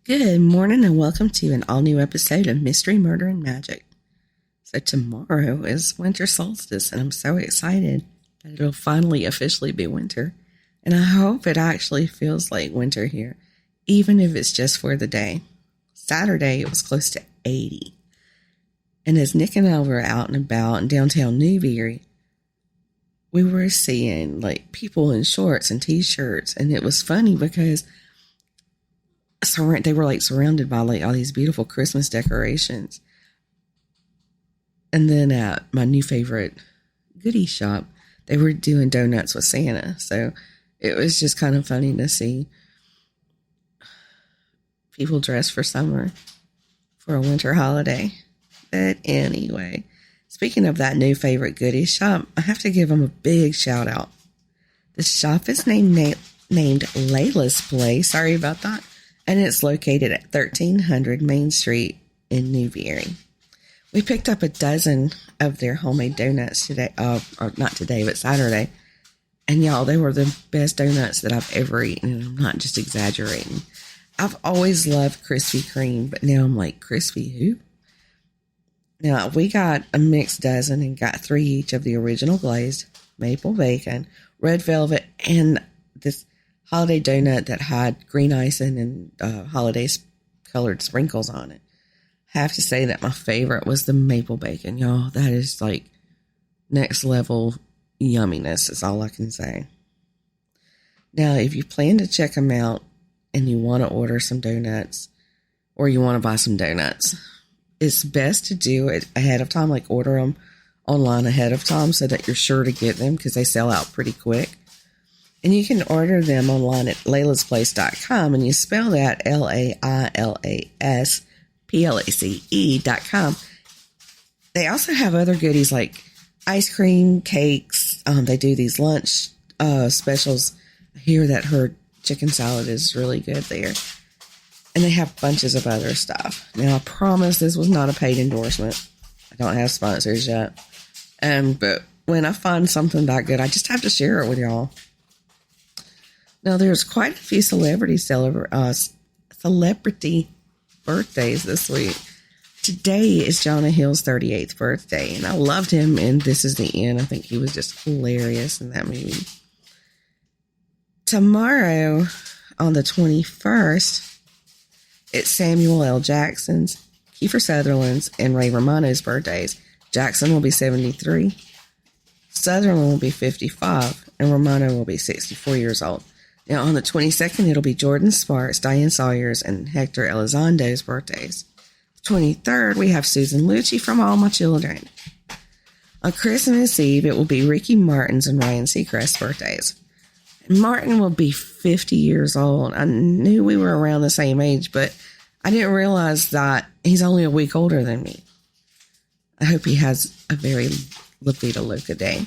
Good morning and welcome to an all-new episode of Mystery, Murder, and Magic. So tomorrow is winter solstice and I'm so excited that it'll finally officially be winter. And I hope it actually feels like winter here, even if it's just for the day. Saturday it was close to 80. And as Nick and I were out and about in downtown Newberry, we were seeing like people in shorts and t-shirts, and it was funny because they were like surrounded by like all these beautiful Christmas decorations. And then at my new favorite goodie shop, they were doing donuts with Santa. So it was just kind of funny to see people dressed for summer for a winter holiday. But anyway, speaking of that new favorite goodie shop, I have to give them a big shout out. The shop is named Layla's Place. Sorry about that. And it's located at 1300 Main Street in Newberry. We picked up a dozen of their homemade donuts today, or not today, but Saturday. And y'all, they were the best donuts that I've ever eaten, and I'm not just exaggerating. I've always loved Krispy Kreme, but now I'm like, Krispy who? Now, we got a mixed dozen and got 3 each of the original glazed, maple bacon, red velvet, and this holiday donut that had green icing and holiday colored sprinkles on it. I have to say that my favorite was the maple bacon, y'all. That is like next level yumminess is all I can say. Now, if you plan to check them out and you want to order some donuts or you want to buy some donuts, it's best to do it ahead of time, like order them online ahead of time so that you're sure to get them because they sell out pretty quick. And you can order them online at laylasplace.com, and you spell that LAILASPLACE.com. They also have other goodies like ice cream, cakes. They do these lunch specials. I hear that her chicken salad is really good there. And they have bunches of other stuff. Now, I promise this was not a paid endorsement. I don't have sponsors yet. But when I find something that good, I just have to share it with y'all. Now, there's quite a few celebrity birthdays this week. Today is Jonah Hill's 38th birthday, and I loved him in This Is the End. I think he was just hilarious in that movie. Tomorrow, on the 21st, it's Samuel L. Jackson's, Kiefer Sutherland's, and Ray Romano's birthdays. Jackson will be 73, Sutherland will be 55, and Romano will be 64 years old. Now, on the 22nd, it'll be Jordan Sparks, Diane Sawyer's, and Hector Elizondo's birthdays. The 23rd, we have Susan Lucci from All My Children. On Christmas Eve, it will be Ricky Martin's and Ryan Seacrest's birthdays. And Martin will be 50 years old. I knew we were around the same age, but I didn't realize that he's only a week older than me. I hope he has a very La Vida Loca day.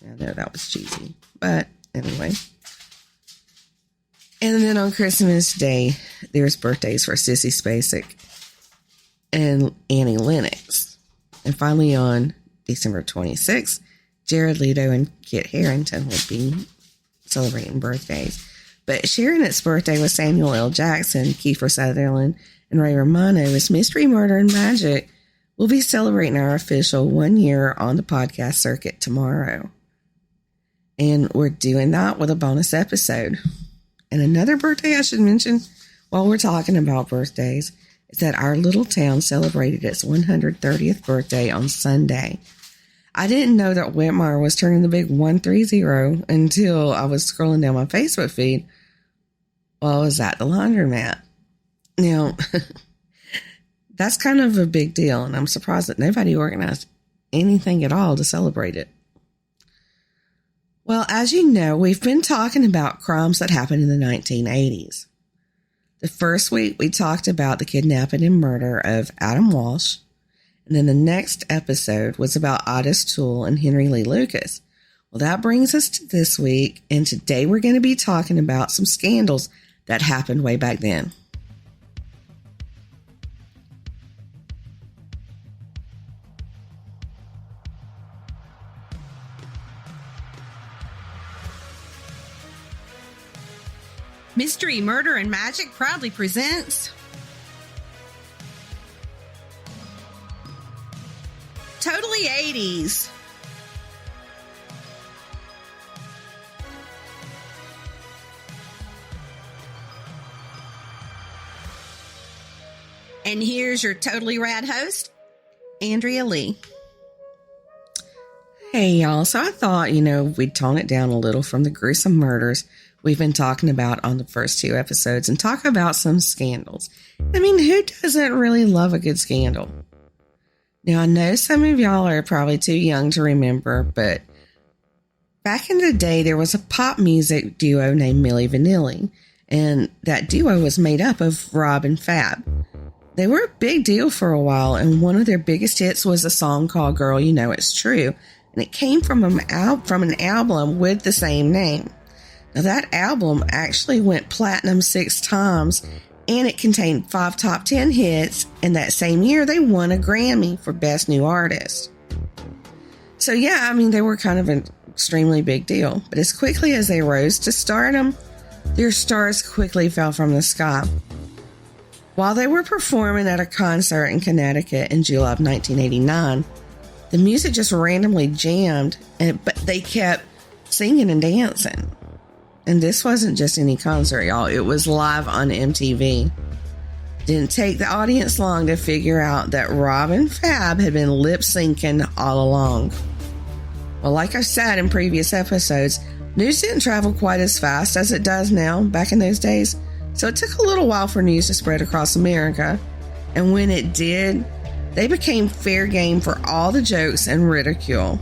I know that was cheesy, but anyway. And then on Christmas Day, there's birthdays for Sissy Spacek and Annie Lennox. And finally on December 26th, Jared Leto and Kit Harington will be celebrating birthdays. But sharing its birthday with Samuel L. Jackson, Kiefer Sutherland, and Ray Romano is Mystery, Murder, and Magic. We'll be celebrating our official 1 year on the podcast circuit tomorrow. And we're doing that with a bonus episode. And another birthday I should mention while we're talking about birthdays is that our little town celebrated its 130th birthday on Sunday. I didn't know that Whitmire was turning the big 130 until I was scrolling down my Facebook feed while I was at the laundromat. Now, that's kind of a big deal, and I'm surprised that nobody organized anything at all to celebrate it. Well, as you know, we've been talking about crimes that happened in the 1980s. The first week, we talked about the kidnapping and murder of Adam Walsh. And then the next episode was about Otis Toole and Henry Lee Lucas. Well, that brings us to this week. And today we're going to be talking about some scandals that happened way back then. Mystery, Murder, and Magic proudly presents Totally 80s. And here's your totally rad host, Andrea Lee. Hey, y'all. So I thought, we'd tone it down a little from the gruesome murders we've been talking about on the first two episodes and talk about some scandals. I mean, who doesn't really love a good scandal? Now, I know some of y'all are probably too young to remember, but back in the day, there was a pop music duo named Milli Vanilli, and that duo was made up of Rob and Fab. They were a big deal for a while, and one of their biggest hits was a song called Girl, You Know It's True, and it came from an album with the same name. Now, that album actually went platinum 6 times, and it contained 5 top 10 hits, and that same year, they won a Grammy for Best New Artist. So, yeah, they were kind of an extremely big deal, but as quickly as they rose to stardom, their stars quickly fell from the sky. While they were performing at a concert in Connecticut in July of 1989, the music just randomly jammed, but they kept singing and dancing. And this wasn't just any concert, y'all. It was live on MTV. Didn't take the audience long to figure out that Rob and Fab had been lip-syncing all along. Well, like I said in previous episodes, news didn't travel quite as fast as it does now back in those days. So it took a little while for news to spread across America, and when it did, they became fair game for all the jokes and ridicule.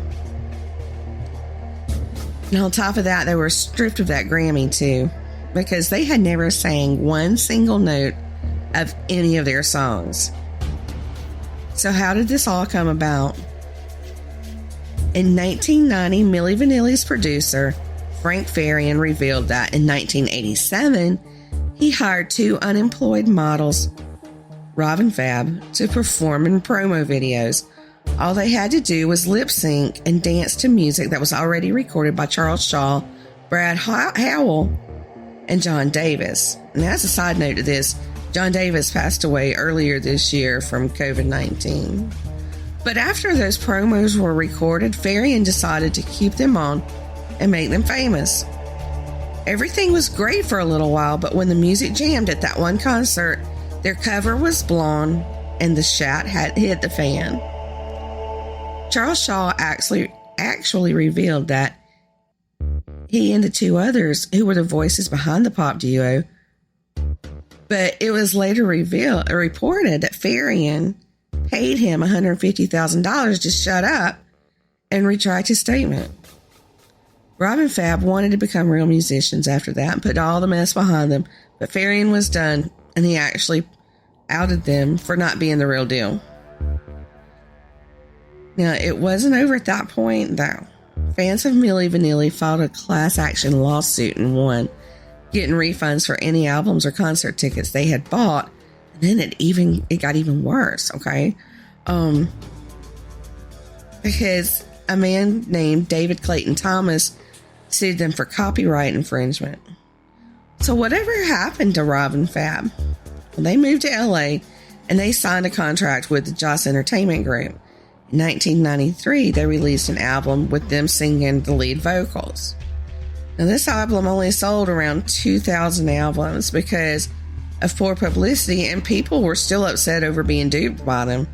And on top of that, they were stripped of that Grammy too, because they had never sang one single note of any of their songs. So how did this all come about? In 1990, Milli Vanilli's producer, Frank Farian, revealed that in 1987, he hired 2 unemployed models, Rob and Fab, to perform in promo videos. All they had to do was lip sync and dance to music that was already recorded by Charles Shaw, Brad Howell, and John Davis. And as a side note to this, John Davis passed away earlier this year from COVID-19. But after those promos were recorded, Farian decided to keep them on and make them famous. Everything was great for a little while, but when the music jammed at that one concert, their cover was blown and the shot had hit the fan. Charles Shaw actually revealed that he and the 2 others, who were the voices behind the pop duo, but it was later reported that Farian paid him $150,000 to shut up and retract his statement. Rob and Fab wanted to become real musicians after that and put all the mess behind them, but Farian was done, and he actually outed them for not being the real deal. Now, it wasn't over at that point, though. Fans of Milli Vanilli filed a class action lawsuit and won, getting refunds for any albums or concert tickets they had bought. And then it got even worse, okay? Because a man named David Clayton Thomas sued them for copyright infringement. So whatever happened to Rob and Fab? Well, they moved to LA and they signed a contract with the Joss Entertainment Group. In 1993, they released an album with them singing the lead vocals. Now, this album only sold around 2,000 albums because of poor publicity, and people were still upset over being duped by them.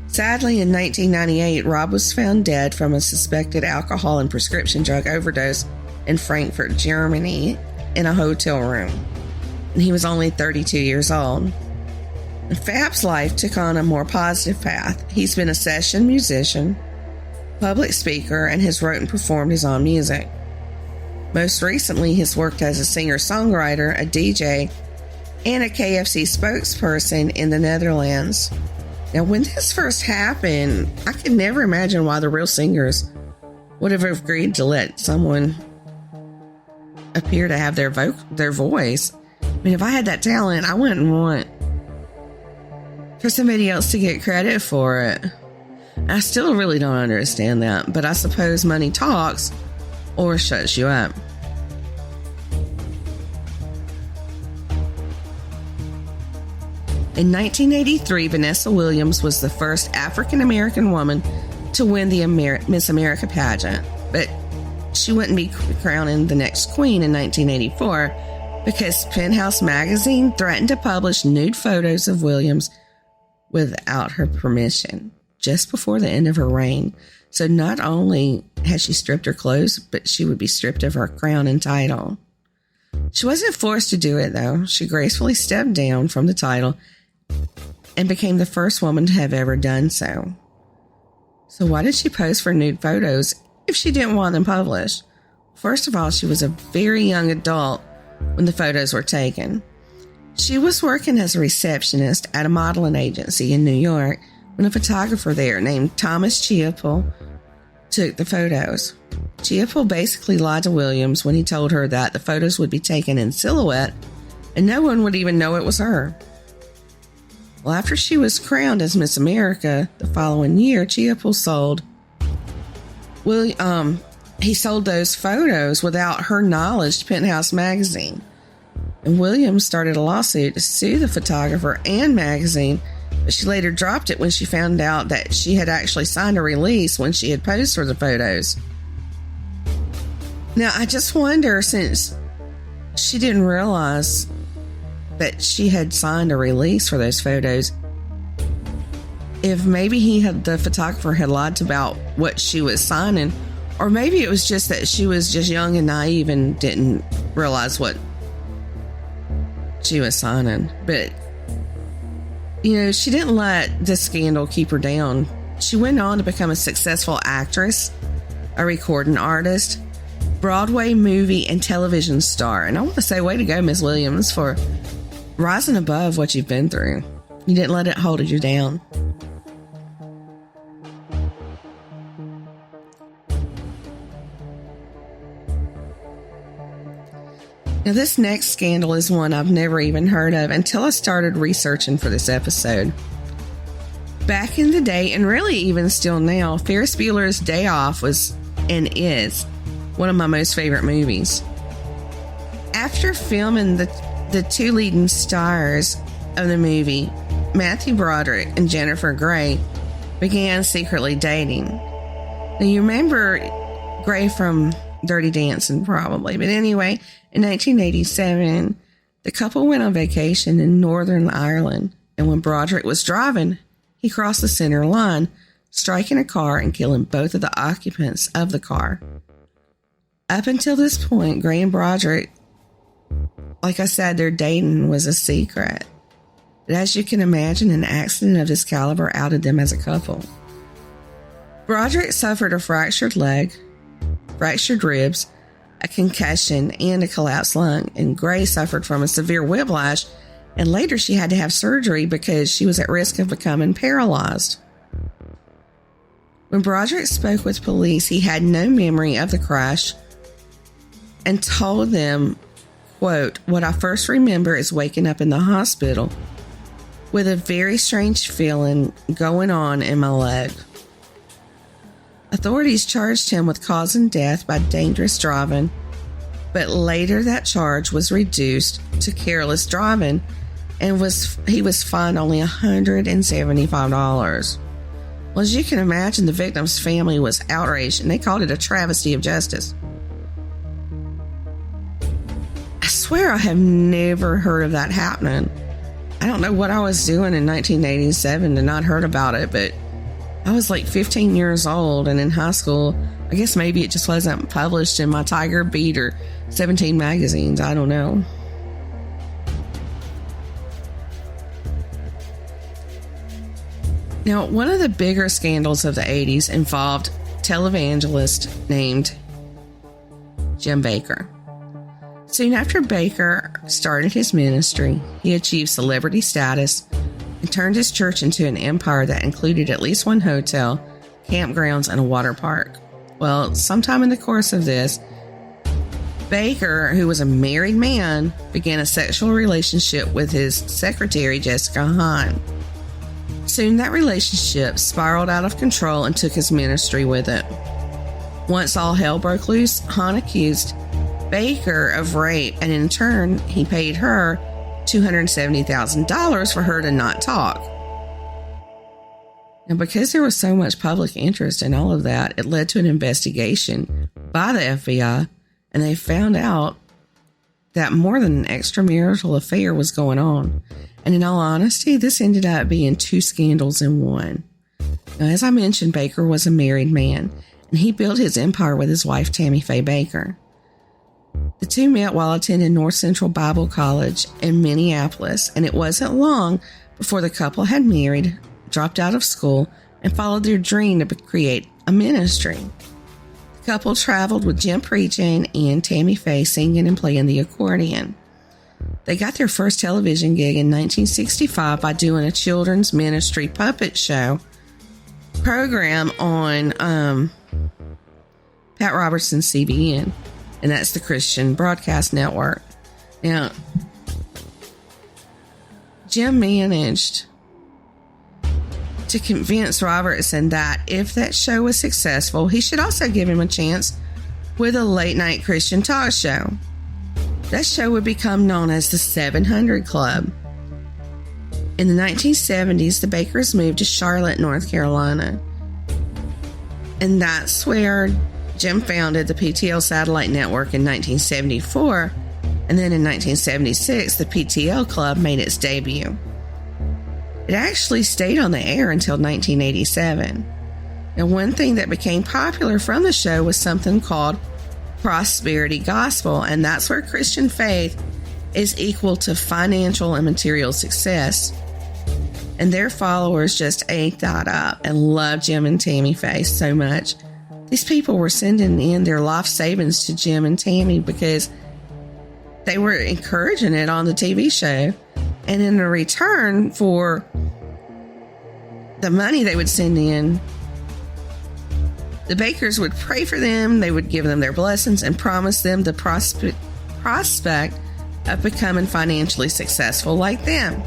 Sadly, in 1998, Rob was found dead from a suspected alcohol and prescription drug overdose in Frankfurt, Germany, in a hotel room. And he was only 32 years old. And Fab's life took on a more positive path. He's been a session musician, public speaker, and has wrote and performed his own music. Most recently, he's worked as a singer-songwriter, a DJ, and a KFC spokesperson in the Netherlands. Now, when this first happened, I could never imagine why the real singers would have agreed to let someone appear to have their voice. If I had that talent, I wouldn't want for somebody else to get credit for it. I still really don't understand that, but I suppose money talks or shuts you up. In 1983, Vanessa Williams was the first African-American woman to win the Miss America pageant, but she wouldn't be crowning the next queen in 1984 because Penthouse magazine threatened to publish nude photos of Williams without her permission just before the end of her reign. So not only had she stripped her clothes, but she would be stripped of her crown and title. She wasn't forced to do it, though. She gracefully stepped down from the title and became the first woman to have ever done so. So why did she pose for nude photos if she didn't want them published? First of all, she was a very young adult when the photos were taken. She was working as a receptionist at a modeling agency in New York when a photographer there named Thomas Chiapple took the photos. Chiapple basically lied to Williams when he told her that the photos would be taken in silhouette and no one would even know it was her. Well, after she was crowned as Miss America the following year, Chiapple sold those photos without her knowledge to Penthouse magazine. And Williams started a lawsuit to sue the photographer and magazine, but she later dropped it when she found out that she had actually signed a release when she had posed for the photos. Now, I just wonder, since she didn't realize that she had signed a release for those photos, if maybe the photographer had lied about what she was signing, or maybe it was just that she was just young and naive and didn't realize what she was signing. But, she didn't let this scandal keep her down. She went on to become a successful actress, a recording artist, Broadway movie and television star. And I want to say, way to go, Miss Williams, for rising above what you've been through. You didn't let it hold you down. Now, this next scandal is one I've never even heard of until I started researching for this episode. Back in the day, and really even still now, Ferris Bueller's Day Off was and is one of my most favorite movies. After filming the two leading stars of the movie, Matthew Broderick and Jennifer Grey, began secretly dating. Now, you remember Grey from Dirty Dancing, probably. But anyway, in 1987, the couple went on vacation in Northern Ireland, and when Broderick was driving, he crossed the center line, striking a car and killing both of the occupants of the car. Up until this point, Grey and Broderick, like I said, their dating was a secret. But as you can imagine, an accident of this caliber outed them as a couple. Broderick suffered a fractured leg, fractured ribs, a concussion, and a collapsed lung, and Grey suffered from a severe whiplash, and later she had to have surgery because she was at risk of becoming paralyzed. When Broderick spoke with police, he had no memory of the crash and told them, quote, "What I first remember is waking up in the hospital with a very strange feeling going on in my leg." Authorities charged him with causing death by dangerous driving, but later that charge was reduced to careless driving, and he was fined only $175. Well, as you can imagine, the victim's family was outraged, and they called it a travesty of justice. I swear I have never heard of that happening. I don't know what I was doing in 1987 to not heard about it, but I was like 15 years old, and in high school, I guess maybe it just wasn't published in my Tiger Beat or 17 magazines. I don't know. Now, one of the bigger scandals of the 80s involved a televangelist named Jim Bakker. Soon after Bakker started his ministry, he achieved celebrity status and turned his church into an empire that included at least one hotel, campgrounds, and a water park. Well, sometime in the course of this, Bakker, who was a married man, began a sexual relationship with his secretary, Jessica Hahn. Soon that relationship spiraled out of control and took his ministry with it. Once all hell broke loose, Hahn accused Bakker of rape, and in turn, he paid her $270,000 for her to not talk. And because there was so much public interest in all of that, it led to an investigation by the FBI, and they found out that more than an extramarital affair was going on. And in all honesty, this ended up being 2 scandals in one. Now, as I mentioned, Baker was a married man, and he built his empire with his wife, Tammy Faye Baker. The two met while attending North Central Bible College in Minneapolis, and it wasn't long before the couple had married, dropped out of school, and followed their dream to create a ministry. The couple traveled with Jim preaching and Tammy Faye singing and playing the accordion. They got their first television gig in 1965 by doing a children's ministry puppet show program on Pat Robertson's CBN, and that's the Christian Broadcast Network. Now, Jim managed to convince Robertson that if that show was successful, he should also give him a chance with a late-night Christian talk show. That show would become known as the 700 Club. In the 1970s, the Bakers moved to Charlotte, North Carolina. And that's where Jim founded the PTL Satellite Network in 1974. And then in 1976, the PTL Club made its debut. It actually stayed on the air until 1987. And one thing that became popular from the show was something called prosperity gospel, and that's where Christian faith is equal to financial and material success. And their followers just ate that up and loved Jim and Tammy Faye so much. These people were sending in their life savings to Jim and Tammy because they were encouraging it on the TV show. And in return for the money they would send in, the Bakers would pray for them, they would give them their blessings, and promise them the prospect of becoming financially successful like them.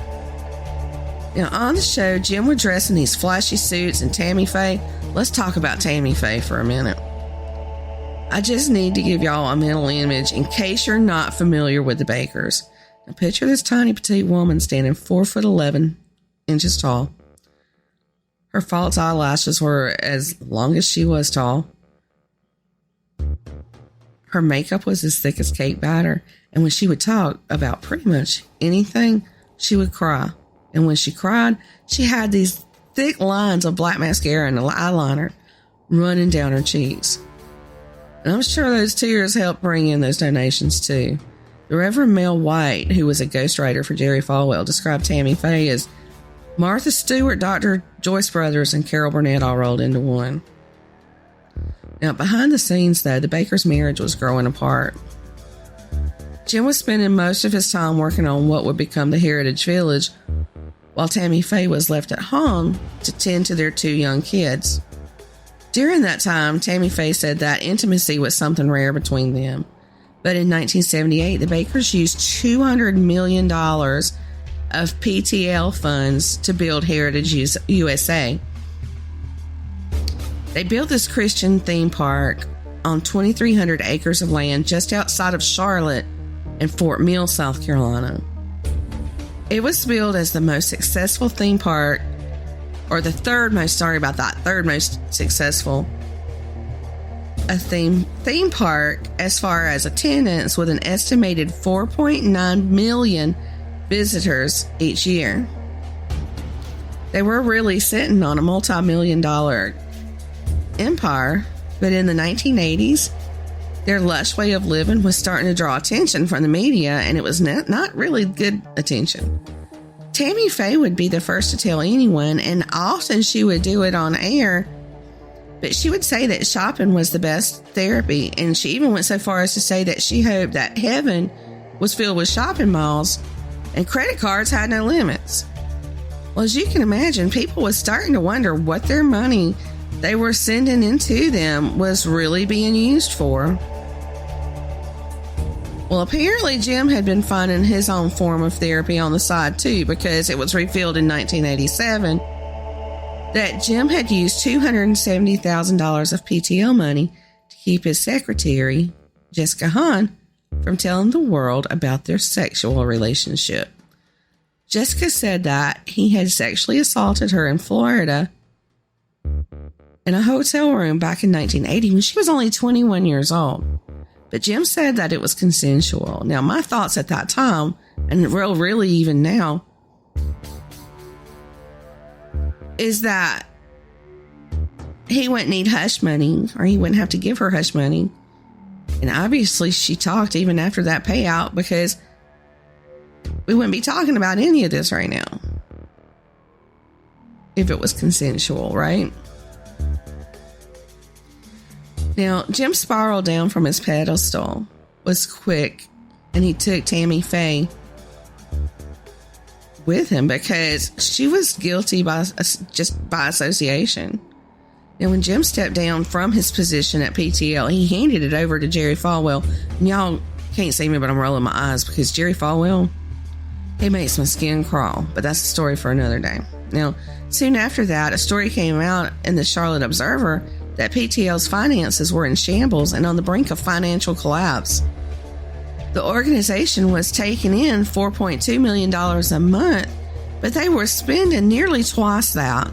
Now, on the show, Jim would dress in these flashy suits, and Tammy Faye, let's talk about Tammy Faye for a minute. I just need to give y'all a mental image in case you're not familiar with the Bakers. Now, picture this tiny petite woman standing 4'11" tall. Her false eyelashes were as long as she was tall. Her makeup was as thick as cake batter. And when she would talk about pretty much anything, she would cry. And when she cried, she had these thick lines of black mascara and eyeliner running down her cheeks. And I'm sure those tears helped bring in those donations too. The Reverend Mel White, who was a ghostwriter for Jerry Falwell, described Tammy Faye as Martha Stewart, Dr. Joyce Brothers, and Carol Burnett all rolled into one. Now, behind the scenes, though, the Bakers' marriage was growing apart. Jim was spending most of his time working on what would become the Heritage Village, while Tammy Faye was left at home to tend to their 2 young kids. During that time, Tammy Faye said that intimacy was something rare between them. But in 1978, the Bakers used $200 million of PTL funds to build Heritage USA. They built this Christian theme park on 2,300 acres of land just outside of Charlotte and Fort Mill, South Carolina. It was billed as the most successful theme park, or the third most successful theme park as far as attendance, with an estimated 4.9 million visitors each year. They were really sitting on a multi-million-dollar empire, but in the 1980s, their lush way of living was starting to draw attention from the media, and it was not really good attention. Tammy Faye would be the first to tell anyone, and often she would do it on air, but she would say that shopping was the best therapy, and she even went so far as to say that she hoped that heaven was filled with shopping malls and credit cards had no limits. Well, as you can imagine, people were starting to wonder what their money they were sending into them was really being used for. Well, apparently Jim had been finding his own form of therapy on the side too, because it was revealed in 1987 that Jim had used $270,000 of PTL money to keep his secretary, Jessica Hahn, from telling the world about their sexual relationship. Jessica said that he had sexually assaulted her in Florida in a hotel room back in 1980 when she was only 21 years old. But Jim said that it was consensual. Now, my thoughts at that time, and really even now, is that he wouldn't need hush money, or he wouldn't have to give her hush money. And obviously she talked even after that payout, because we wouldn't be talking about any of this right now if it was consensual, right? Now, Jim spiraled down from his pedestal, was quick, and he took Tammy Faye with him because she was guilty just by association. Now, when Jim stepped down from his position at PTL, he handed it over to Jerry Falwell. And y'all can't see me, but I'm rolling my eyes because Jerry Falwell, he makes my skin crawl. But that's a story for another day. Now, soon after that, a story came out in the Charlotte Observer that PTL's finances were in shambles and on the brink of financial collapse. The organization was taking in $4.2 million a month, but they were spending nearly twice that.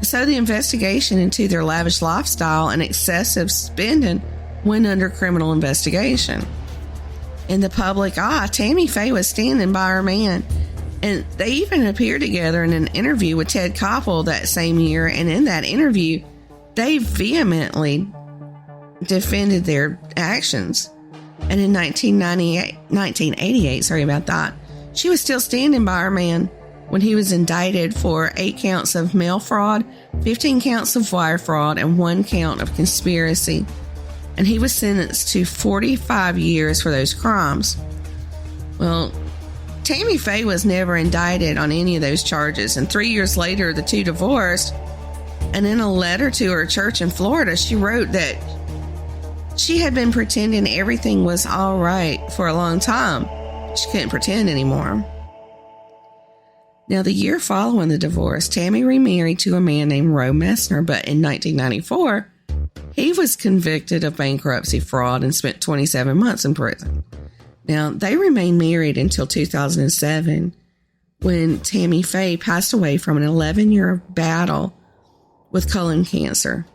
So the investigation into their lavish lifestyle and excessive spending went under criminal investigation. In the public eye, Tammy Faye was standing by her man, and they even appeared together in an interview with Ted Koppel that same year, and in that interview, they vehemently defended their actions. And in 1988, sorry about that, she was still standing by her man when he was indicted for 8 counts of mail fraud, 15 counts of wire fraud, and 1 count of conspiracy. And he was sentenced to 45 years for those crimes. Well, Tammy Faye was never indicted on any of those charges, and 3 years later, the two divorced. And in a letter to her church in Florida, she wrote that she had been pretending everything was all right for a long time. She couldn't pretend anymore. Now, the year following the divorce, Tammy remarried to a man named Roe Messner, but in 1994, he was convicted of bankruptcy fraud and spent 27 months in prison. Now, they remained married until 2007, when Tammy Faye passed away from an 11-year battle with colon cancer.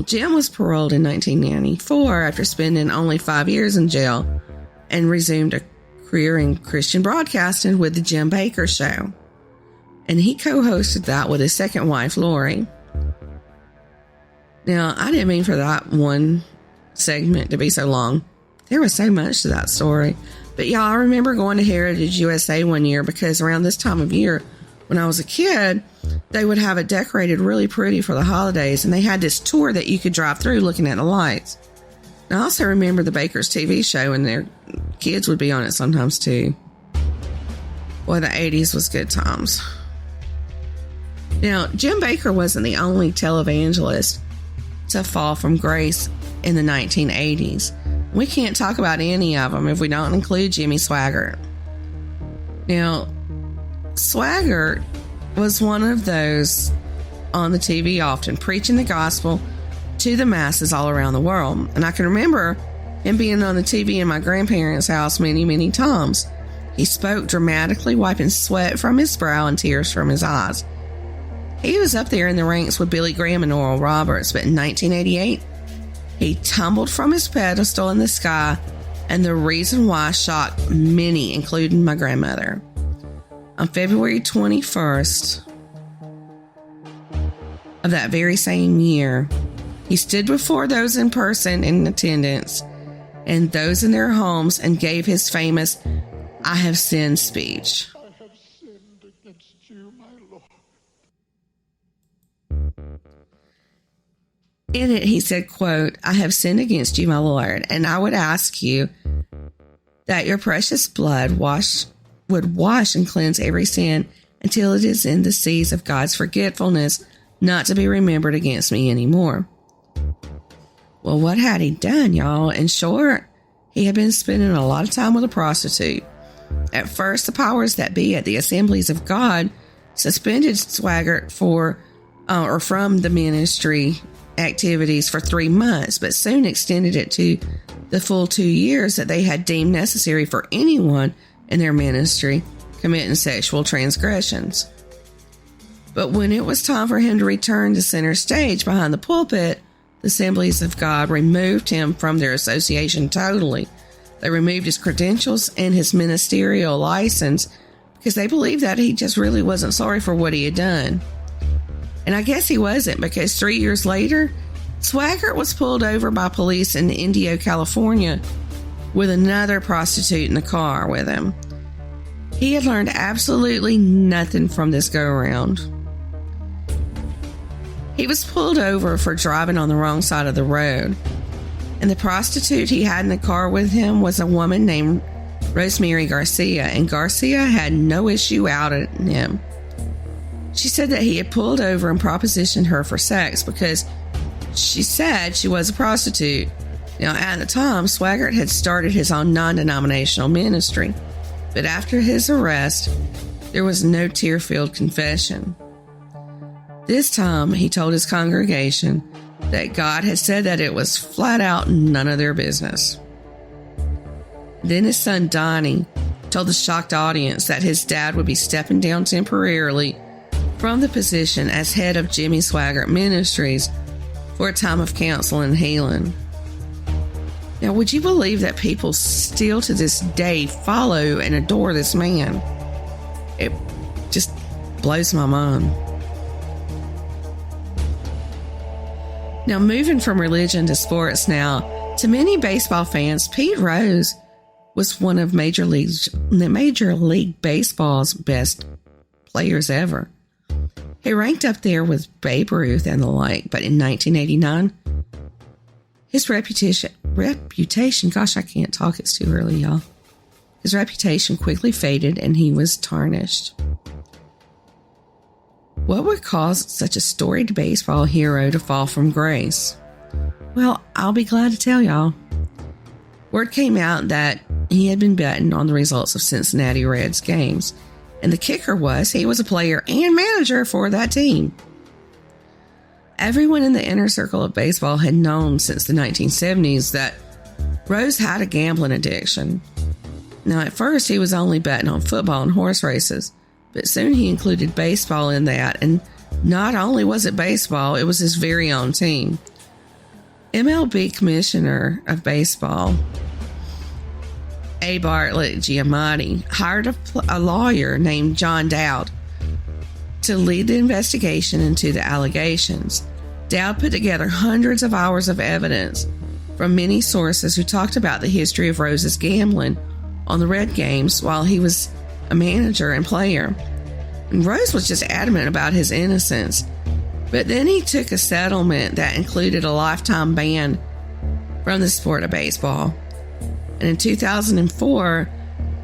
Jim was paroled in 1994 after spending only 5 years in jail and resumed a career in Christian broadcasting with the Jim Bakker Show. And he co-hosted that with his second wife, Lori. Now, I didn't mean for that one segment to be so long. There was so much to that story. But y'all, I remember going to Heritage USA one year because around this time of year, when I was a kid, they would have it decorated really pretty for the holidays, and they had this tour that you could drive through looking at the lights. And I also remember the Baker's TV show, and their kids would be on it sometimes too. Boy, the 80s was good times. Now, Jim Bakker wasn't the only televangelist to fall from grace in the 1980s. We can't talk about any of them if we don't include Jimmy Swaggart. Now, Swaggart was one of those on the TV often, preaching the gospel to the masses all around the world. And I can remember him being on the TV in my grandparents' house many, many times. He spoke dramatically, wiping sweat from his brow and tears from his eyes. He was up there in the ranks with Billy Graham and Oral Roberts, but in 1988, he tumbled from his pedestal in the sky, and the reason why shocked many, including my grandmother. On February 21st of that very same year, he stood before those in person in attendance and those in their homes and gave his famous "I have sinned" speech. I have sinned against you, my Lord. In it, he said, quote, "I have sinned against you, my Lord, and I would ask you that your precious blood would wash and cleanse every sin until it is in the seas of God's forgetfulness, not to be remembered against me anymore." Well, what had he done, y'all? In short, he had been spending a lot of time with a prostitute. At first, the powers that be at the Assemblies of God suspended Swaggart from the ministry activities for 3 months, but soon extended it to the full 2 years that they had deemed necessary for anyone in their ministry committing sexual transgressions. But when it was time for him to return to center stage behind the pulpit, the Assemblies of God removed him from their association totally. They removed his credentials and his ministerial license because they believed that he just really wasn't sorry for what he had done. And I guess he wasn't, because 3 years later, Swaggart was pulled over by police in Indio, California, with another prostitute in the car with him. He had learned absolutely nothing from this go-around. He was pulled over for driving on the wrong side of the road, and the prostitute he had in the car with him was a woman named Rosemary Garcia, and Garcia had no issue outing him. She said that he had pulled over and propositioned her for sex because she said she was a prostitute. Now, at the time, Swaggart had started his own non-denominational ministry, but after his arrest, there was no tear-filled confession. This time, he told his congregation that God had said that it was flat out none of their business. Then his son Donnie told the shocked audience that his dad would be stepping down temporarily from the position as head of Jimmy Swaggart Ministries for a time of counsel and healing. Now, would you believe that people still to this day follow and adore this man? It just blows my mind. Now, moving from religion to sports now, to many baseball fans, Pete Rose was one of Major League Baseball's best players ever. He ranked up there with Babe Ruth and the like, but in 1989, his reputation, gosh, I can't talk, it's too early, y'all. His reputation quickly faded and he was tarnished. What would cause such a storied baseball hero to fall from grace? Well, I'll be glad to tell y'all. Word came out that he had been betting on the results of Cincinnati Reds games, and the kicker was he was a player and manager for that team. Everyone in the inner circle of baseball had known since the 1970s that Rose had a gambling addiction. Now, at first, he was only betting on football and horse races, but soon he included baseball in that, and not only was it baseball, it was his very own team. MLB Commissioner of Baseball, A. Bartlett Giamatti, hired a lawyer named John Dowd to lead the investigation into the allegations. Dowd put together hundreds of hours of evidence from many sources who talked about the history of Rose's gambling on the Red games while he was a manager and player. And Rose was just adamant about his innocence, but then he took a settlement that included a lifetime ban from the sport of baseball. And in 2004,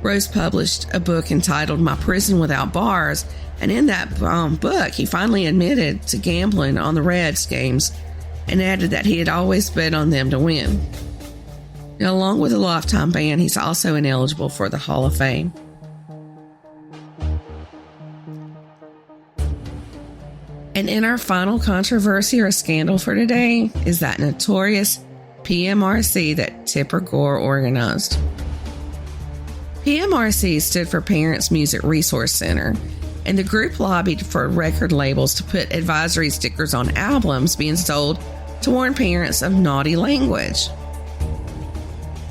Rose published a book entitled My Prison Without Bars, and in that book, he finally admitted to gambling on the Reds games and added that he had always bet on them to win. Now, along with a lifetime ban, he's also ineligible for the Hall of Fame. And in our final controversy or scandal for today is that notorious Pmrc that Tipper Gore organized. Pmrc stood for Parents Music Resource Center, and the group lobbied for record labels to put advisory stickers on albums being sold to warn parents of naughty language.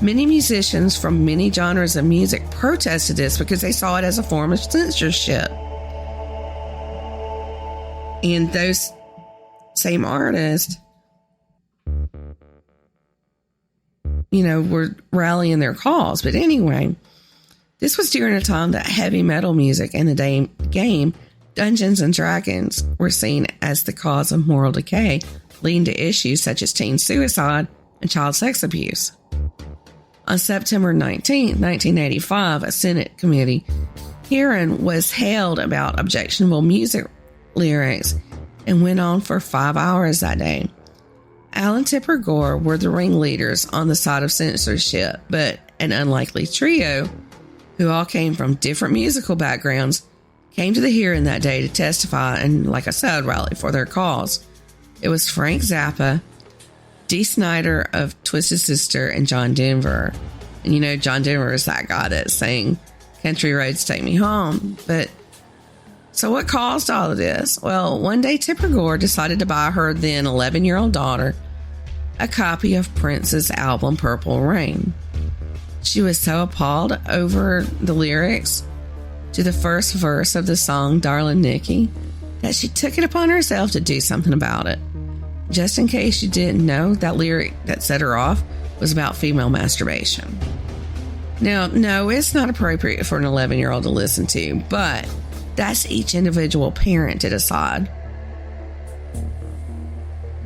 Many musicians from many genres of music protested this because they saw it as a form of censorship. And those same artists, were rallying their cause. But anyway, this was during a time that heavy metal music and the game Dungeons and Dragons were seen as the cause of moral decay, leading to issues such as teen suicide and child sex abuse. On September 19, 1985, a Senate committee hearing was held about objectionable music lyrics and went on for 5 hours that day. Al and Tipper Gore were the ringleaders on the side of censorship, but an unlikely trio, who all came from different musical backgrounds, came to the hearing that day to testify and, like I said, rally for their cause. It was Frank Zappa, Dee Snider of Twisted Sister, and John Denver. And John Denver is that guy that sang Country Roads Take Me Home. But so what caused all of this? Well, one day Tipper Gore decided to buy her then 11-year-old daughter a copy of Prince's album Purple Rain. She was so appalled over the lyrics to the first verse of the song Darlin' Nikki that she took it upon herself to do something about it. Just in case you didn't know, that lyric that set her off was about female masturbation. Now, no, it's not appropriate for an 11-year-old to listen to, but that's each individual parent to decide.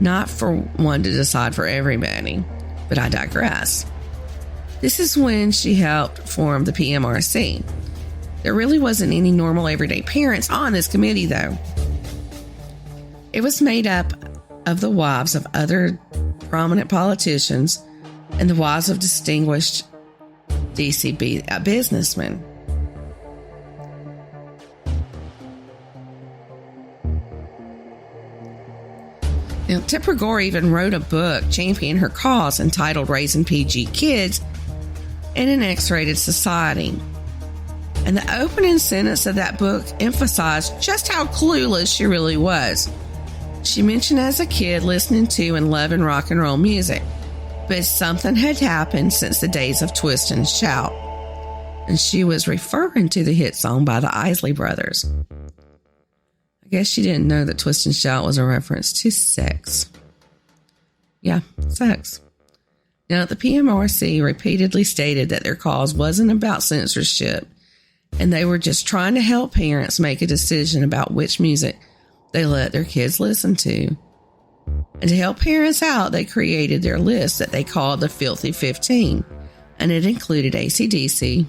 Not for one to decide for everybody, but I digress. This is when she helped form the Pmrc. There really wasn't any normal everyday parents on this committee, though. It was made up of the wives of other prominent politicians and the wives of distinguished DC businessmen. Now, Tipper Gore even wrote a book championing her cause entitled Raising PG Kids in an X-Rated Society. And the opening sentence of that book emphasized just how clueless she really was. She mentioned as a kid listening to and loving rock and roll music, but something had happened since the days of Twist and Shout, and she was referring to the hit song by the Isley Brothers. I guess she didn't know that Twist and Shout was a reference to sex. Yeah, sex. Now, the Pmrc repeatedly stated that their cause wasn't about censorship, and they were just trying to help parents make a decision about which music they let their kids listen to. And to help parents out, they created their list that they called the Filthy 15, and it included AC/DC,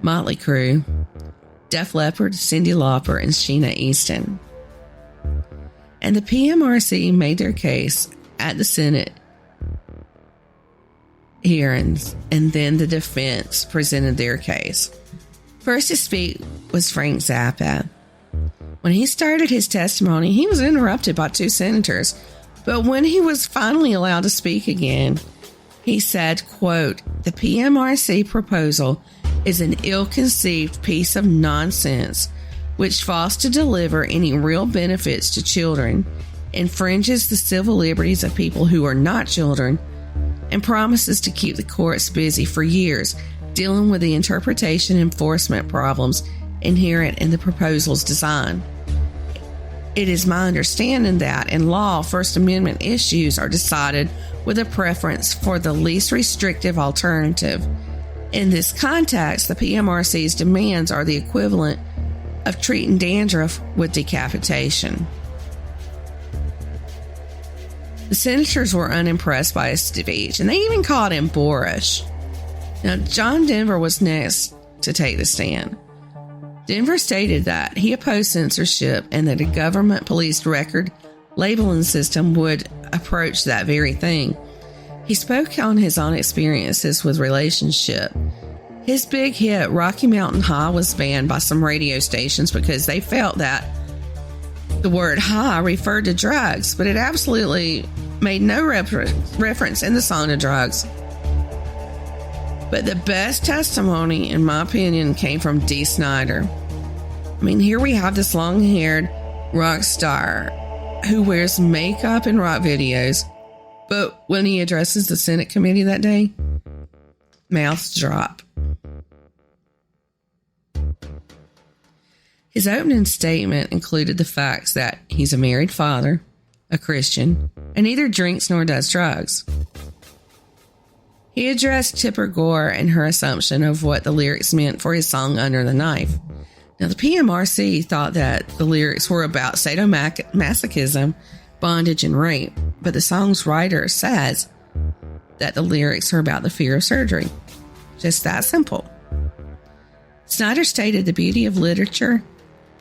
Motley Crue, Def Leppard, Cyndi Lauper, and Sheena Easton. And the Pmrc made their case at the Senate hearings, and then the defense presented their case. First to speak was Frank Zappa. When he started his testimony, he was interrupted by two senators, but when he was finally allowed to speak again, he said, quote, "The Pmrc proposal is an ill-conceived piece of nonsense which fails to deliver any real benefits to children, infringes the civil liberties of people who are not children, and promises to keep the courts busy for years dealing with the interpretation and enforcement problems inherent in the proposal's design. It is my understanding that in law, First Amendment issues are decided with a preference for the least restrictive alternative. In this context, the Pmrc's demands are the equivalent of treating dandruff with decapitation." The senators were unimpressed by his speech, and they even called him boorish. Now, John Denver was next to take the stand. Denver stated that he opposed censorship and that a government-policed record labeling system would approach that very thing. He spoke on his own experiences with relationship. His big hit, Rocky Mountain High, was banned by some radio stations because they felt that the word high referred to drugs, but it absolutely made no reference in the song to drugs. But the best testimony, in my opinion, came from Dee Snider. I mean, here we have this long-haired rock star who wears makeup in rock videos, but when he addresses the Senate committee that day, mouths drop. His opening statement included the facts that he's a married father, a Christian, and neither drinks nor does drugs. He addressed Tipper Gore and her assumption of what the lyrics meant for his song Under the Knife. Now, the Pmrc thought that the lyrics were about sadomasochism, bondage, and rape, but the song's writer says that the lyrics are about the fear of surgery. Just that simple. Snyder stated the beauty of literature,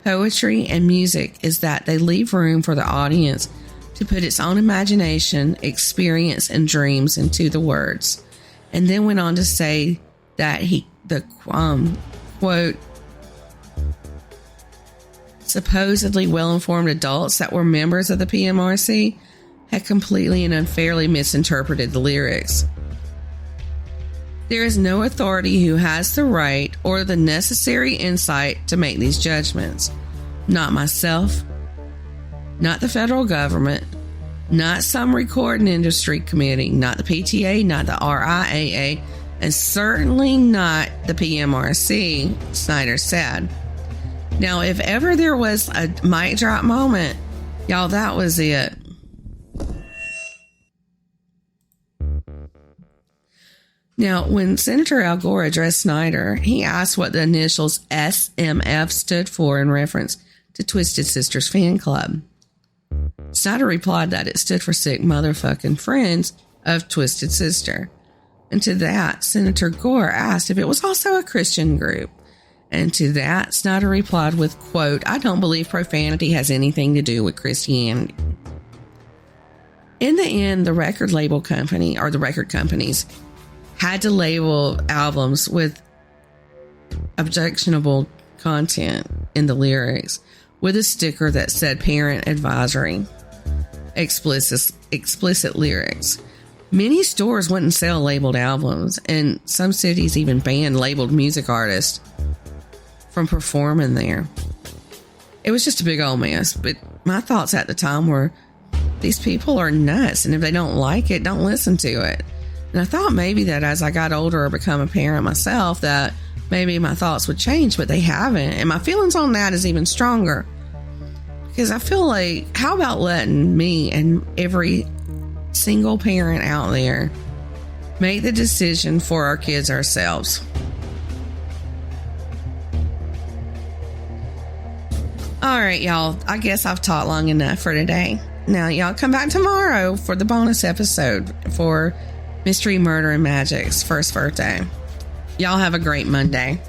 poetry, and music is that they leave room for the audience to put its own imagination, experience, and dreams into the words. And then went on to say that the quote, supposedly well-informed adults that were members of the Pmrc had completely and unfairly misinterpreted the lyrics. There is no authority who has the right or the necessary insight to make these judgments. Not myself, not the federal government, not some recording industry committee, not the PTA, not the RIAA, and certainly not the Pmrc, Snyder said. Now, if ever there was a mic drop moment, y'all, that was it. Now, when Senator Al Gore addressed Snyder, he asked what the initials SMF stood for in reference to Twisted Sister's fan club. Snyder replied that it stood for Sick Motherfucking Friends of Twisted Sister. And to that, Senator Gore asked if it was also a Christian group. And to that, Snyder replied with, quote, "I don't believe profanity has anything to do with Christianity." In the end, the record label company, or the record companies, had to label albums with objectionable content in the lyrics with a sticker that said parent advisory, explicit lyrics. Many stores wouldn't sell labeled albums, and some cities even banned labeled music artists from performing there. It was just a big old mess, but my thoughts at the time were, these people are nuts, and if they don't like it, don't listen to it. And I thought maybe that as I got older or become a parent myself, that maybe my thoughts would change, but they haven't. And my feelings on that is even stronger. Because I feel like, how about letting me and every single parent out there make the decision for our kids ourselves? All right, y'all. I guess I've taught long enough for today. Now, y'all come back tomorrow for the bonus episode for Mystery, Murder, and Magic's first birthday. Y'all have a great Monday.